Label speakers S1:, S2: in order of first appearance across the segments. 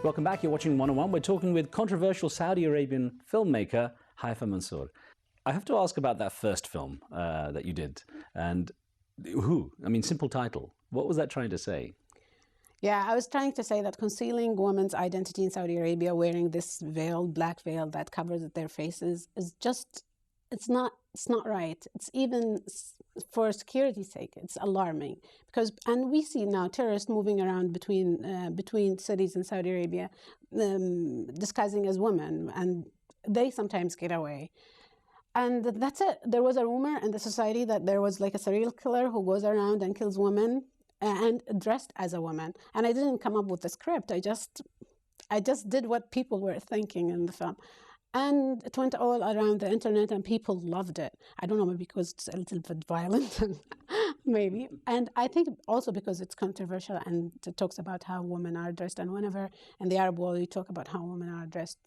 S1: Welcome back. You're watching 101. We're talking with controversial Saudi Arabian filmmaker Haifaa Mansour. I have to ask about that first film that you did. And simple title. What was that trying to say?
S2: Yeah, I was trying to say that concealing women's identity in Saudi Arabia, wearing this veil, black veil that covers their faces, is just, it's not right. It's even for security's sake, it's alarming and we see now terrorists moving around between cities in Saudi Arabia, disguising as women, and they sometimes get away. And that's it. There was a rumor in the society that there was like a serial killer who goes around and kills women and dressed as a woman. And I didn't come up with the script. I just did what people were thinking in the film. And it went all around the internet and people loved it. I don't know, maybe because it's a little bit violent, maybe. And I think also because it's controversial and it talks about how women are dressed. And whenever in the Arab world you talk about how women are dressed,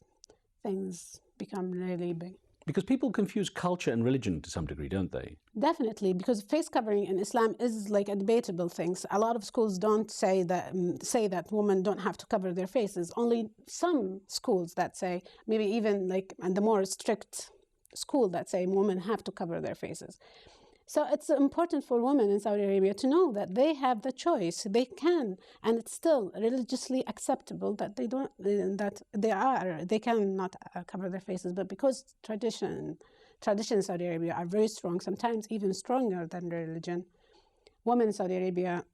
S2: things become really big.
S1: Because people confuse culture and religion to some degree, don't they?
S2: Definitely, because face covering in Islam is like a debatable thing. A lot of schools don't say that women don't have to cover their faces. Only some schools that say, maybe even like and the more strict school that say women have to cover their faces. So it's important for women in Saudi Arabia to know that they have the choice. They can, and it's still religiously acceptable that they cannot cover their faces. But because traditions in Saudi Arabia are very strong, sometimes even stronger than religion, women in Saudi Arabia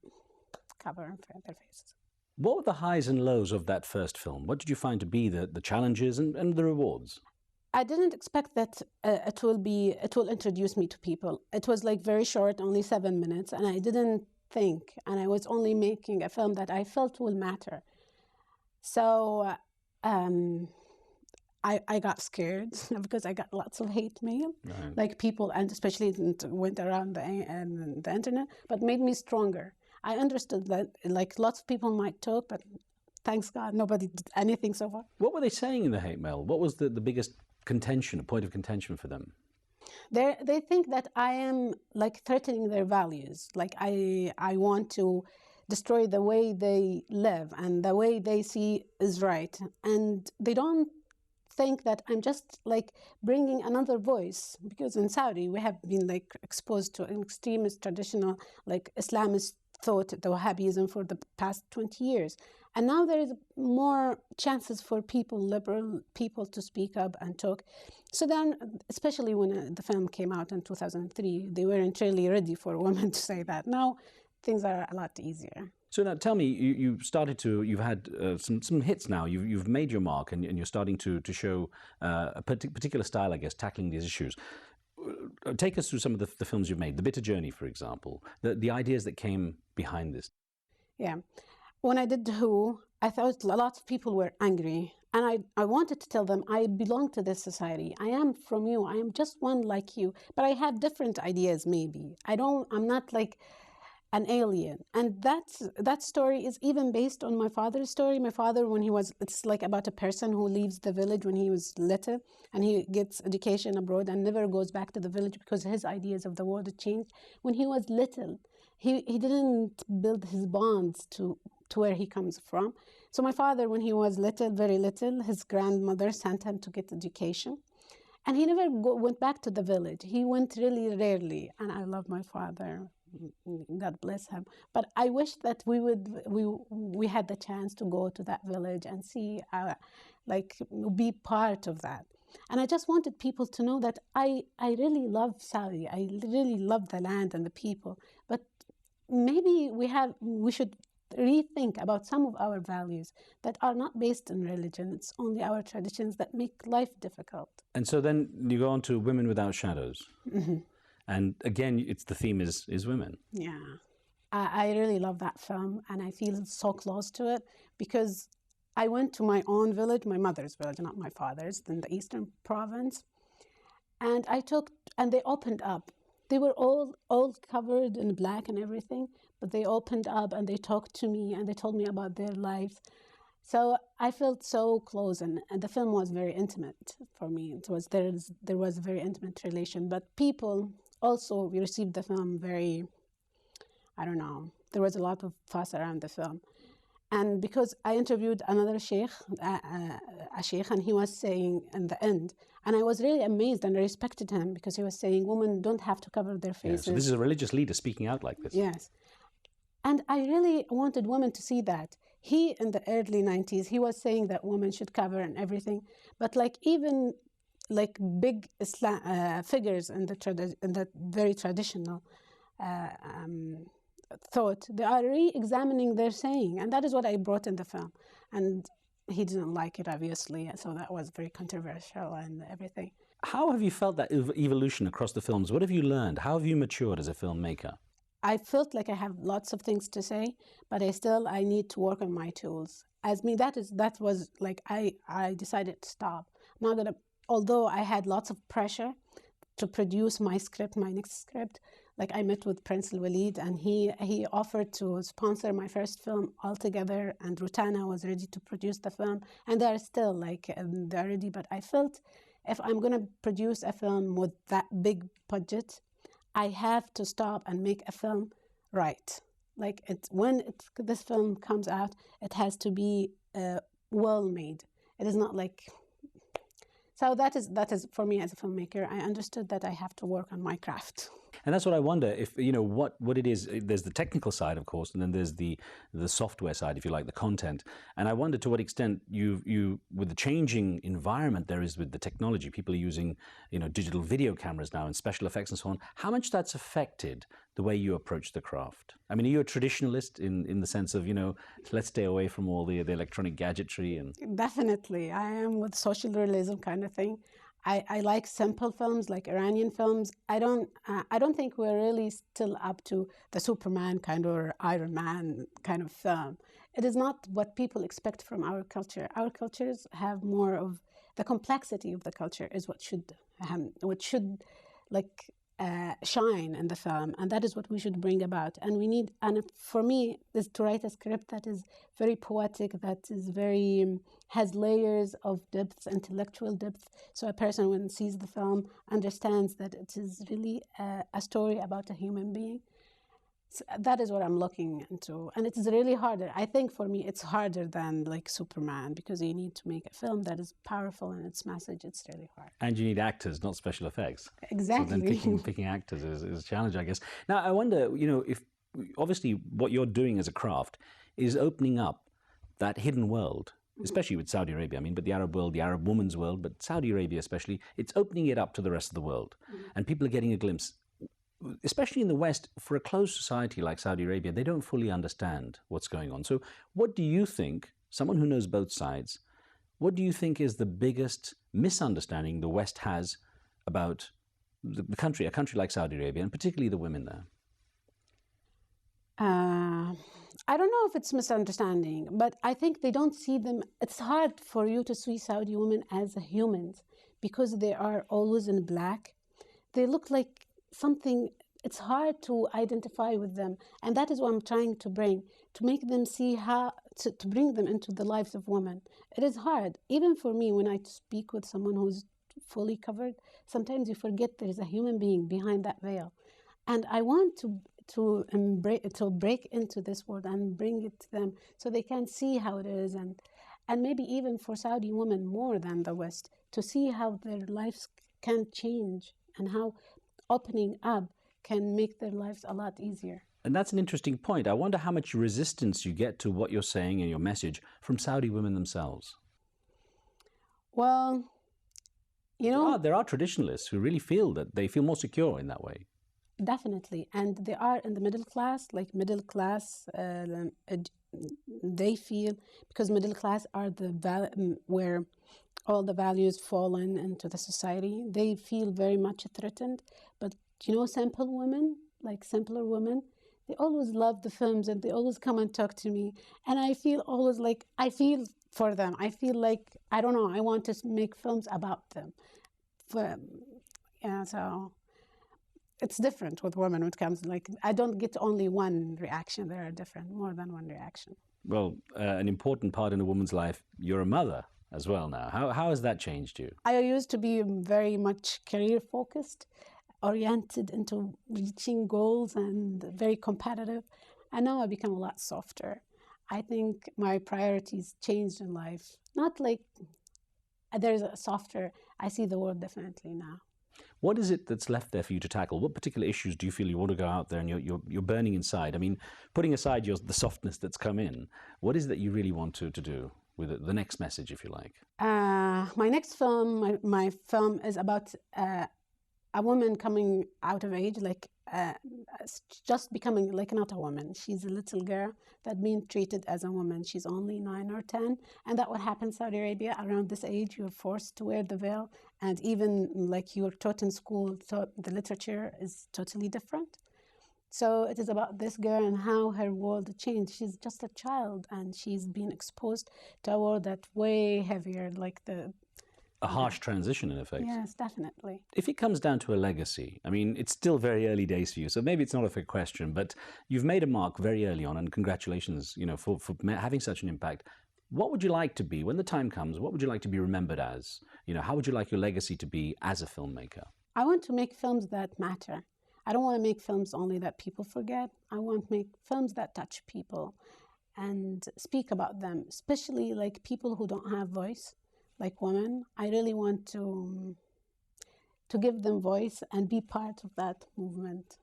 S2: cover their faces.
S1: What were the highs and lows of that first film? What did you find to be the challenges and the rewards?
S2: I didn't expect that it will introduce me to people. It was like very short, only 7 minutes, and I didn't think, and I was only making a film that I felt will matter. So I got scared because I got lots of hate mail,
S1: right.
S2: Like people, and especially it went around the internet, but made me stronger. I understood that like lots of people might talk, but thanks God, nobody did anything so far.
S1: What were they saying in the hate mail? What was the biggest point of contention for them?
S2: They think that I am like threatening their values. Like I want to destroy the way they live and the way they see is right. And they don't think that I'm just like bringing another voice, because in Saudi we have been like exposed to an extremist traditional like Islamist thought, the Wahhabism, for the past 20 years. And now there is more chances for liberal people to speak up and talk. So then, especially when the film came out in 2003, they weren't really ready for women to say that. Now, things are a lot easier.
S1: So now tell me, you've had some hits now, you've made your mark and you're starting to show a particular style, I guess, tackling these issues. Take us through some of the films you've made, The Bitter Journey, for example, the ideas that came behind this.
S2: Yeah. When I did Who, I thought a lot of people were angry. And I wanted to tell them, I belong to this society. I am from you. I am just one like you. But I have different ideas, maybe. I'm not like an alien. And that story is even based on my father's story. My father, it's like about a person who leaves the village when he was little, and he gets education abroad and never goes back to the village because his ideas of the world had changed. When he was little, he didn't build his bonds to where he comes from. So my father, when he was little, very little, his grandmother sent him to get education. And he never went back to the village. He went really rarely. And I love my father. God bless him. But I wish that we had the chance to go to that village and see, be part of that. And I just wanted people to know that I really love Saudi. I really love the land and the people. But maybe we should rethink about some of our values that are not based in religion. It's only our traditions that make life difficult.
S1: And so then you go on to Women Without Shadows.
S2: Mm-hmm.
S1: And again, the theme is women.
S2: Yeah. I really love that film, and I feel so close to it because I went to my own village, my mother's village, not my father's, in the eastern province. And they opened up. They were all covered in black and everything, but they opened up and they talked to me and they told me about their lives. So I felt so close, and the film was very intimate for me. There was a very intimate relation, but people also received the film very, I don't know, there was a lot of fuss around the film. And because I interviewed another sheikh, a sheikh, and he was saying in the end, and I was really amazed and I respected him because he was saying women don't have to cover their
S1: Yeah,
S2: faces.
S1: so this is a religious leader speaking out like this.
S2: Yes. And I really wanted women to see that. He, in the early 90s, he was saying that women should cover and everything. But like even like big figures in the very traditional thought, they are re-examining their saying. And that is what I brought in the film. And he didn't like it, obviously. So that was very controversial and everything.
S1: How have you felt that evolution across the films? What have you learned? How have you matured as a filmmaker?
S2: I felt like I have lots of things to say, but I need to work on my tools. As me, that was like I decided to stop. I'm not gonna, although I had lots of pressure to produce my script, my next script. Like I met with Prince Al-Walid, and he offered to sponsor my first film altogether, and Rutana was ready to produce the film, and they're still like they're ready. But I felt if I'm gonna produce a film with that big budget, I have to stop and make a film right. Like this film comes out, it has to be well made. It is not like. So that is for me as a filmmaker. I understood that I have to work on my craft.
S1: And that's what I wonder, if you know what it is. There's the technical side, of course, and then there's the software side, if you like, the content. And I wonder to what extent you with the changing environment there is with the technology, people are using digital video cameras now and special effects and so on. How much that's affected the way you approach the craft? I mean, are you a traditionalist in the sense of let's stay away from all the electronic gadgetry and?
S2: Definitely, I am with social realism kind of thing. I like simple films, like Iranian films. I don't think we're really still up to the Superman kind or Iron Man kind of film. It is not what people expect from our culture. Our cultures have more of the complexity of the culture is what should shine in the film, and that is what we should bring about. And we need, and for me, is to write a script that is very poetic, that is very has layers of depth, intellectual depth, so a person when sees the film understands that it is really a story about a human being. So that is what I'm looking into, and it is really harder. I think for me, it's harder than like Superman, because you need to make a film that is powerful in its message. It's really hard.
S1: And you need actors, not special effects.
S2: Exactly.
S1: So then picking actors is a challenge, I guess. Now, I wonder, if obviously what you're doing as a craft is opening up that hidden world, especially with Saudi Arabia, but the Arab world, the Arab woman's world, but Saudi Arabia especially, it's opening it up to the rest of the world. And people are getting a glimpse. Especially in the West, for a closed society like Saudi Arabia, they don't fully understand what's going on. So what do you think, someone who knows both sides, what do you think is the biggest misunderstanding the West has about a country like Saudi Arabia, and particularly the women there?
S2: I don't know if it's misunderstanding, but I think they don't see them. It's hard for you to see Saudi women as humans because they are always in black. They look like something. It's hard to identify with them, and that is what I'm trying to bring, to make them see how to bring them into the lives of women. It is hard, even for me, when I speak with someone who's fully covered. Sometimes you forget there is a human being behind that veil, and I want to break into this world and bring it to them so they can see how it is, and maybe even for Saudi women more than the West, to see how their lives can change and how opening up can make their lives a lot easier.
S1: And that's an interesting point. I wonder how much resistance you get to what you're saying and your message from Saudi women themselves.
S2: Well,
S1: there are traditionalists who really feel that they feel more secure in that way.
S2: Definitely, and they are in the middle class, they feel, because middle class are where all the values fall into the society, they feel very much threatened. But simple women, like simpler women, they always love the films and they always come and talk to me, and I feel always like I feel for them. I feel like, I don't know, I want to make films about them. So it's different with women when it comes, like, I don't get only one reaction. There are more than one reaction.
S1: Well, an important part in a woman's life, you're a mother as well now. How has that changed you?
S2: I used to be very much career focused, oriented into reaching goals and very competitive. And now I become a lot softer. I think my priorities changed in life. Not like there's a softer, I see the world differently now.
S1: What is it that's left there for you to tackle? What particular issues do you feel you want to go out there and you're burning inside? I mean, putting aside the softness that's come in, what is it that you really want to do with it, the next message, if you like?
S2: My next film, my film is about a woman coming out of age, like just becoming like not a woman. She's a little girl that being treated as a woman. She's only 9 or 10, and that would happen in Saudi Arabia. Around this age, you're forced to wear the veil, and even like you're taught in school, so the literature is totally different. So it is about this girl and how her world changed. She's just a child, and she's been exposed to a world that's way heavier, like
S1: a harsh transition, in effect.
S2: Yes, definitely.
S1: If it comes down to a legacy, I mean, it's still very early days for you, so maybe it's not a fair question, but you've made a mark very early on, and congratulations, for having such an impact. What would you like to be when the time comes? What would you like to be remembered as? How would you like your legacy to be as a filmmaker?
S2: I want to make films that matter. I don't want to make films only that people forget. I want to make films that touch people and speak about them, especially like people who don't have voice, like women. I really want to give them voice and be part of that movement.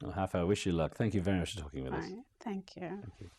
S1: Well, Haifaa, I wish you luck. Thank you very much for talking with us.
S2: Thank you.
S1: Thank you.